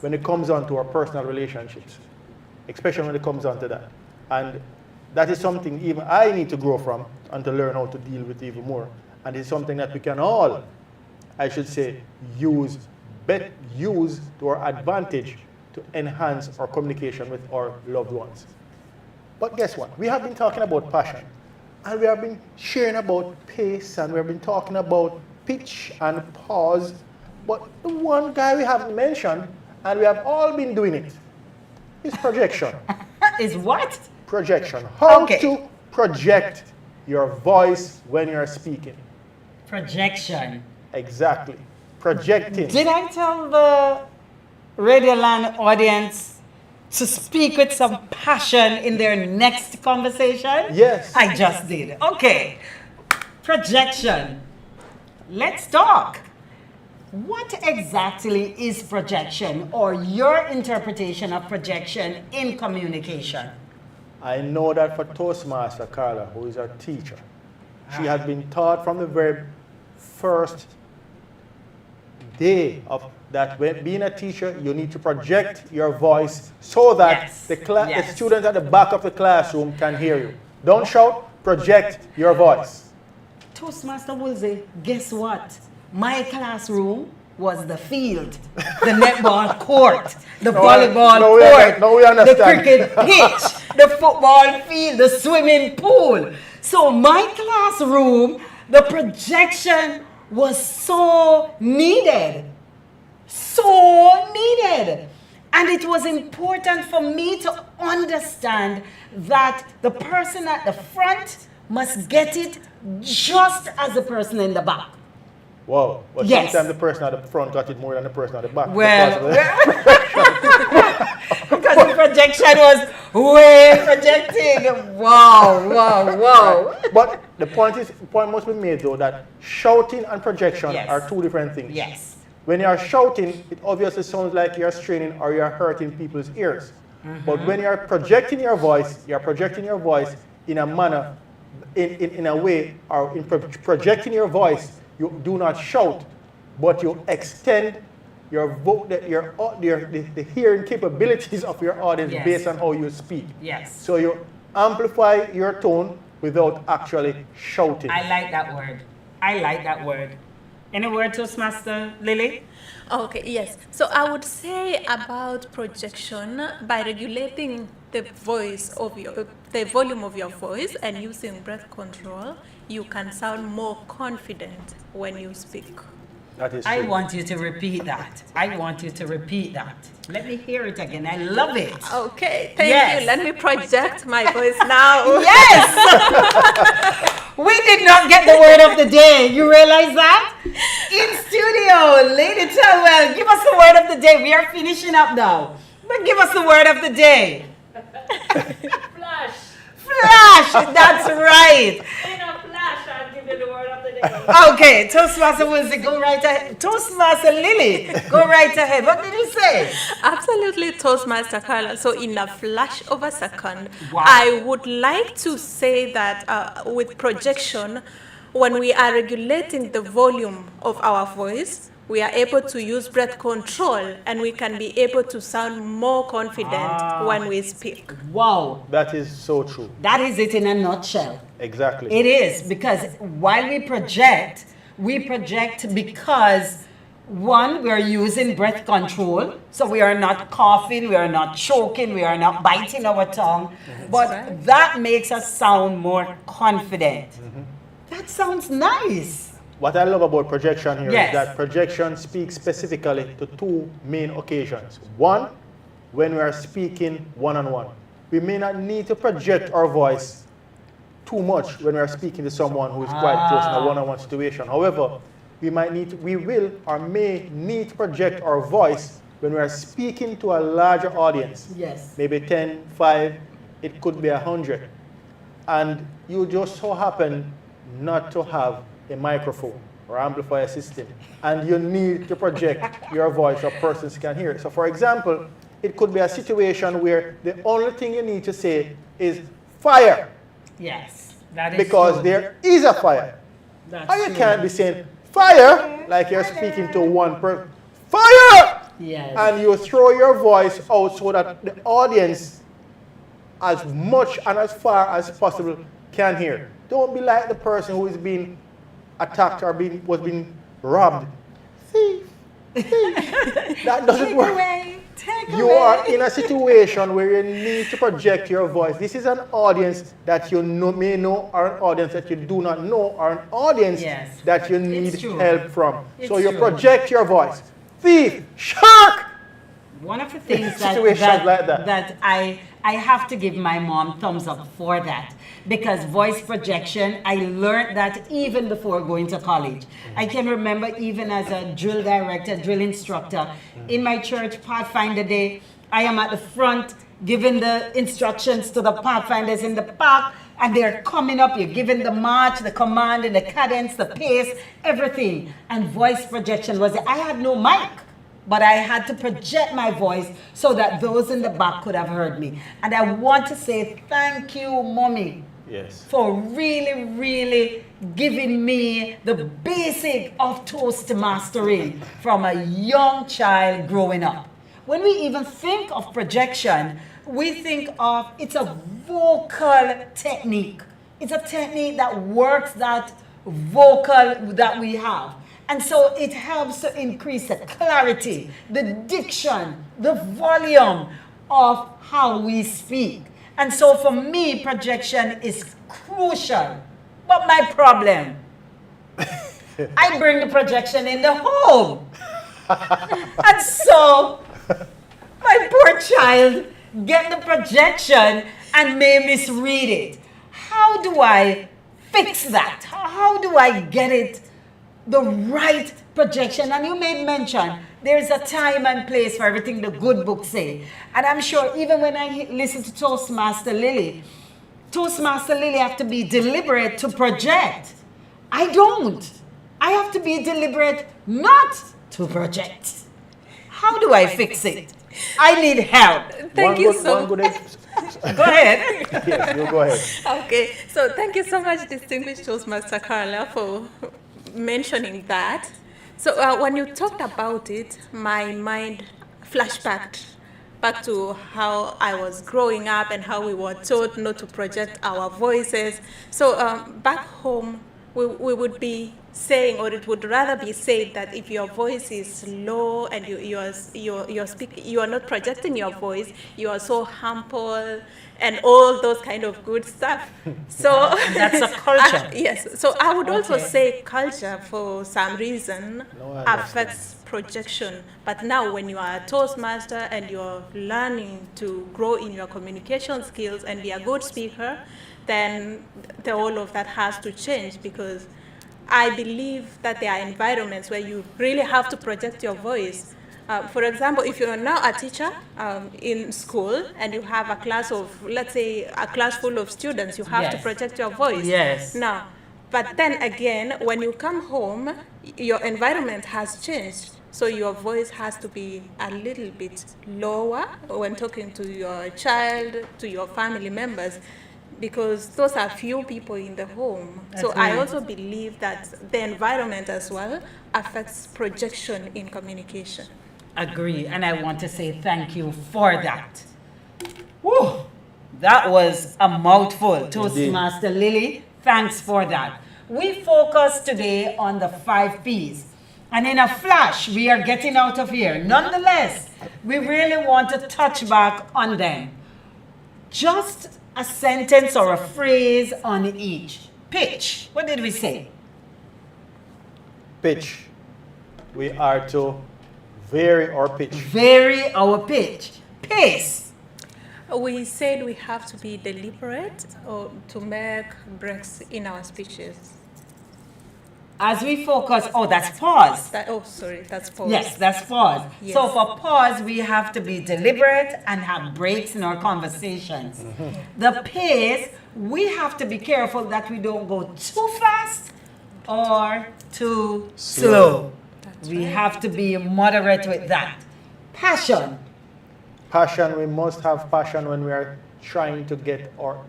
when it comes on to our personal relationships, especially when it comes on to that. And that is something even I need to grow from and to learn how to deal with even more. And it's something that we can all, I should say, use to our advantage to enhance our communication with our loved ones. But guess what? We have been talking about passion, and we have been sharing about pace, and we have been talking about pitch and pause. But the one guy we haven't mentioned, and we have all been doing it, is projection. Is what? Projection. How to project your voice when you're speaking. Projection. Exactly. Projecting. Did I tell the Radioland audience to speak with some passion in their next conversation? Yes. I just did. Okay. Projection. Let's talk. What exactly is projection, or your interpretation of projection in communication? I know that for Toastmaster Carla, who is our teacher, she has been taught from the very first day of that when being a teacher, you need to project your voice so that the students at the back of the classroom can hear you. Don't shout, project your voice. Toastmaster Woolsey, guess what? My classroom was the field, the netball court, the volleyball court, the cricket pitch, the football field, the swimming pool. So my classroom, the projection was so needed. So needed. And it was important for me to understand that the person at the front must get it just as the person in the back. Wow. But sometimes the person at the front got it more than the person at the back. Well, because the projection was way projecting. Wow. But the point must be made though that shouting and projection are two different things. Yes. When you are shouting, it obviously sounds like you're straining or you're hurting people's ears. But when you're projecting your voice in a manner, in a way, or in projecting your voice, you do not shout, but you extend the hearing capabilities of your audience based on how you speak. Yes. So you amplify your tone without actually shouting. I like that word. Any word, Toastmaster Lily? Okay, yes. So I would say about projection, by regulating the volume of your voice and using breath control, you can sound more confident when you speak. That is true. I want you to repeat that. Let me hear it again. I love it. Okay, thank you. Let me project my voice now. Yes! We did not get the word of the day. You realize that? In studio, Lady Telwell, give us the word of the day. We are finishing up now. But give us the word of the day. Flash, that's right. In a flash, I'll give you the word of the day. Okay, Toastmaster Woolsey, go right ahead. Toastmaster Lily, go right ahead. What did you say? Absolutely, Toastmaster Carla. So in a flash of a second, I would like to say that with projection, when we are regulating the volume of our voice, we are able to use breath control, and we can be able to sound more confident when we speak. Wow. That is so true. That is it in a nutshell. Exactly. It is, because while we project because, one, we are using breath control, so we are not coughing, we are not choking, we are not biting our tongue, but that makes us sound more confident. That sounds nice. What I love about projection here Yes. is that projection speaks specifically to two main occasions. One, when we are speaking one-on-one. We may not need to project our voice too much when we are speaking to someone who is quite close in a one-on-one situation. However, we will or may need to project our voice when we are speaking to a larger audience. Yes. Maybe 10, 5, it could be 100. And you just so happen not to have a microphone or amplifier system, and you need to project your voice so persons can hear it. So for example, it could be a situation where the only thing you need to say is fire. Yes, that is Because true. there is a fire. That's And you true. can't be saying fire like you're speaking to one person. Fire! Yes. And you throw your voice out so that the audience, as much and as far as possible, can hear. Don't be like the person who is being attacked or was being robbed. Thief. That doesn't work. You are in a situation where you need to project your voice. This is an audience that you may know, or an audience that you do not know, or an audience Yes. that you need true. help from. So It's you true. project your voice. Thief, shark. One of the things that, Situations like that. that I have to give my mom thumbs up for that, because voice projection, I learned that even before going to college. I can remember even as a drill director, drill instructor, in my church Pathfinder Day, I am at the front giving the instructions to the Pathfinders in the park, and they're coming up, you're giving the march, the command, and the cadence, the pace, everything. And voice projection was, I had no mic, but I had to project my voice so that those in the back could have heard me. And I want to say thank you, Mommy, Yes. for really, really giving me the basic of Toastmastering from a young child growing up. When we even think of projection, we think of it's a vocal technique. It's a technique that works that vocal that we have. And so it helps to increase the clarity, the diction, the volume of how we speak. And so for me, projection is crucial. But my problem, I bring the projection in the home. And so my poor child get the projection and may misread it. How do I fix that? How do I get it the right projection? And you made mention, there's a time and place for everything the good books say. And I'm sure even when I listen to Toastmaster Lily have to be deliberate to project. I don't. I have to be deliberate not to project. How do I fix it? I need help. Thank you so Go ahead. Yes, you go ahead. Okay, so thank you so much, distinguished Toastmaster Carla, for mentioning that. So when you talked about it, my mind flashbacked back to how I was growing up and how we were taught not to project our voices. So back home, we would be saying, or it would rather be said, that if your voice is low and you are not projecting your voice, you are so humble and all those kind of good stuff. So That's a culture. yes. So I would also Okay. say culture, for some reason, No, I affects projection. But now when you are a Toastmaster and you're learning to grow in your communication skills and be a good speaker, then all of that has to change, because I believe that there are environments where you really have to project your voice. For example, if you're now a teacher in school and you have a class of, let's say, a class full of students, you have to Yes. project your voice. Yes. Now, but then again, when you come home, your environment has changed. So your voice has to be a little bit lower when talking to your child, to your family members. because those are few people in the home. So I also believe that the environment as well affects projection in communication. Agree, and I want to say thank you for that. Woo! That was a mouthful, Toastmaster Lily. Thanks for that. We focus today on the 5 P's. And in a flash, we are getting out of here. Nonetheless, we really want to touch back on them. Just a sentence or a phrase on each. Pitch. What did we say? Pitch. We are to vary our pitch. Vary our pitch. Pace. We said we have to be deliberate or to make breaks in our speeches. As we focus, that's pause. That's pause. Yes, that's pause. Yes. So for pause, we have to be deliberate and have breaks in our conversations. The pace, we have to be careful that we don't go too fast or too slow. We have to be moderate with that. Passion. Passion, we must have passion when we are trying to get our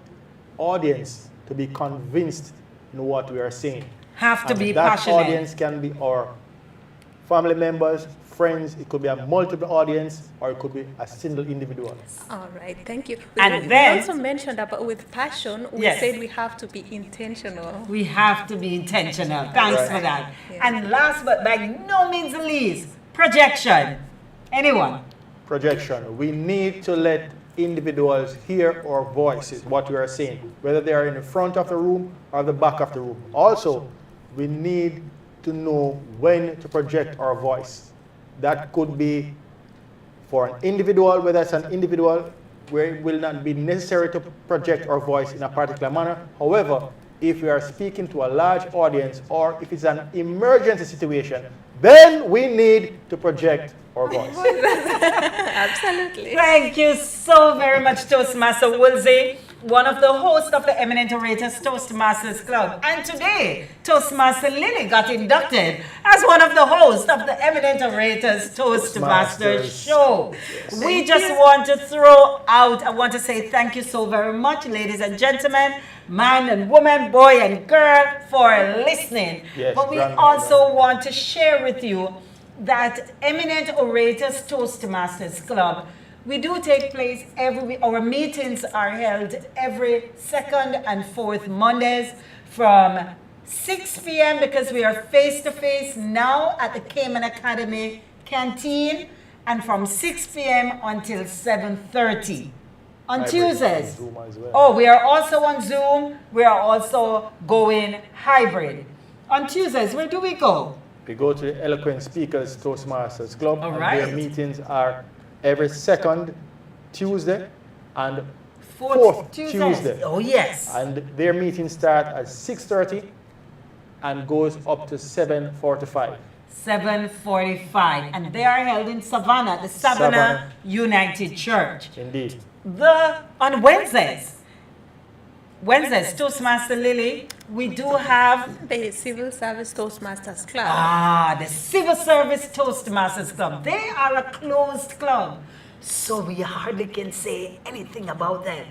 audience to be convinced in what we are saying. Have to be that passionate. Audience can be our family members, friends, it could be a multiple audience, or it could be a single individual. All right, thank you. And we then- also mentioned about with passion, we Yes. said we have to be intentional. We have to be intentional. Thanks Right. for that. Yeah. And last but by no means the least, projection. Anyone? Projection. We need to let individuals hear our voices, what we are saying, whether they are in the front of the room or the back of the room. Also, we need to know when to project our voice. That could be for an individual, whether it's an individual where it will not be necessary to project our voice in a particular manner. However, if we are speaking to a large audience or if it's an emergency situation, then we need to project our voice. Absolutely. Thank you so very much, Toastmaster Woolsey, one of the hosts of the Eminent Orators Toastmasters Club. And today, Toastmaster Lily got inducted as one of the hosts of the Eminent Orators Toastmasters Show. We just want to I want to say thank you so very much, ladies and gentlemen, man and woman, boy and girl, for listening. Yes, but we grandma, also want to share with you that Eminent Orators Toastmasters Club, we do take place every week. Our meetings are held every second and fourth Mondays from 6 p.m. because we are face-to-face now at the Cayman Academy Canteen, and from 6 p.m. until 7:30 on Tuesdays. Zoom as well. Oh, we are also on Zoom. We are also going hybrid. On Tuesdays, where do we go? We go to the Eloquent Speakers Toastmasters Club. All and right. their meetings are every second Tuesday and Fourth Tuesday. Oh, yes. And their meetings start at 6:30 and goes up to 7:45. 7:45. And they are held in Savannah, the Savannah United Church. Indeed. On Wednesdays, Toastmaster Lily, we do have The Civil Service Toastmasters Club. the Civil Service Toastmasters Club. They are a closed club, so we hardly can say anything about them.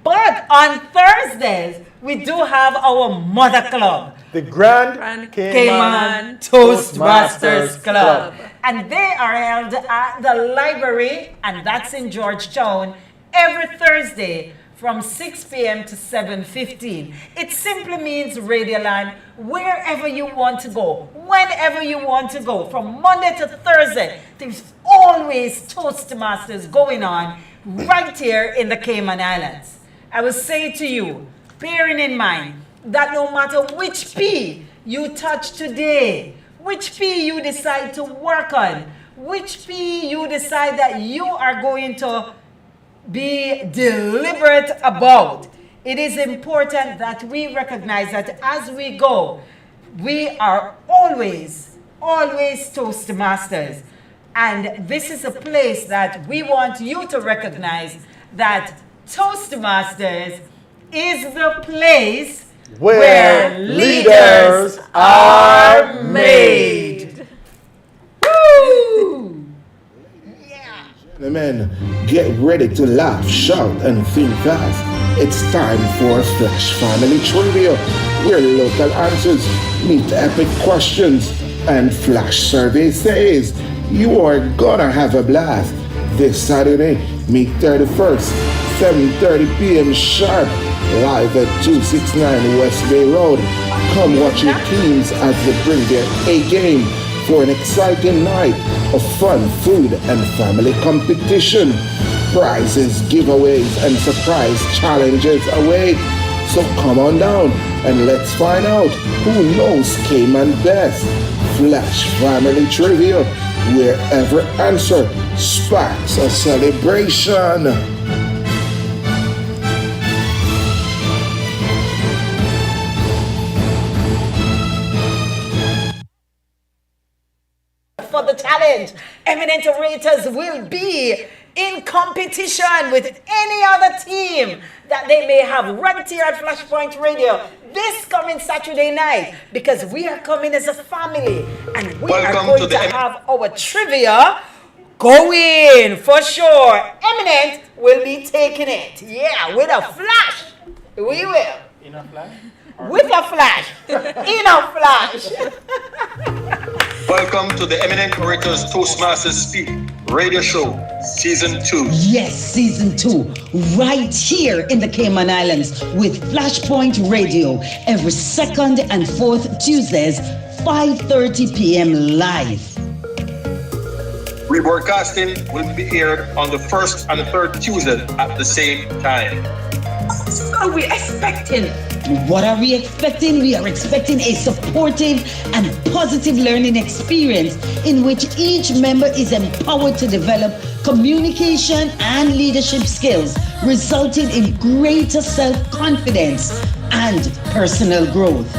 But on Thursdays, we do have our mother club, The Grand Grand Cayman Toastmasters Club. And they are held at the library, and that's in Georgetown, every Thursday from 6 p.m. to 7:15. It simply means Radioland, wherever you want to go, whenever you want to go, from Monday to Thursday, there's always Toastmasters going on right here in the Cayman Islands. I will say to you, bearing in mind that no matter which P you touch today, which P you decide to work on, which P you decide that you are going to be deliberate about, it is important that we recognize that as we go, we are always Toastmasters. And this is a place that we want you to recognize that Toastmasters is the place Where leaders are made. Woo! Gentlemen, get ready to laugh, shout, and think fast. It's time for Flash Family Trivia, where local answers meet epic questions. And Flash Survey says you are gonna have a blast this Saturday, May 31st, 7:30 p.m. sharp, live at 269 West Bay Road. Come watch your teams as they bring their A game for an exciting night of fun, food, and family competition. Prizes, giveaways, and surprise challenges await. So come on down and let's find out who knows Cayman best. Flash Family Trivia, where every answer sparks a celebration. For the challenge, Eminent Orators will be in competition with any other team that they may have right here at Flashpoint Radio this coming Saturday night, because we are coming as a family and we are going to have our trivia going for sure. Eminent will be taking it, yeah, with a flash. We will. In a flash? With a flash. In a flash. Welcome to the Eminent Orators Toastmasters Speak Radio Show, Season 2. Yes, Season 2, right here in the Cayman Islands with Flashpoint Radio every second and fourth Tuesdays, 5:30 p.m. live. Rebroadcasting will be aired on the first and third Tuesday at the same time. So what are we expecting? What are we expecting? We are expecting a supportive and positive learning experience in which each member is empowered to develop communication and leadership skills, resulting in greater self-confidence and personal growth.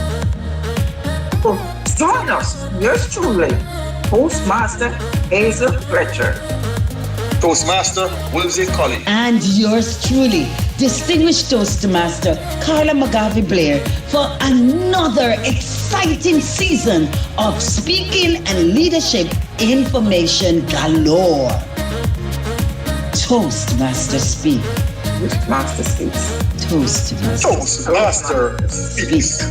Oh, join us, yours truly, Toastmaster Hazel Fletcher, Toastmaster Wilsey Colley, and yours truly, Distinguished Toastmaster Carla McGarvey Blair, for another exciting season of speaking and leadership information galore. Toastmaster Speak. Toastmaster Speaks. Toastmaster Speaks.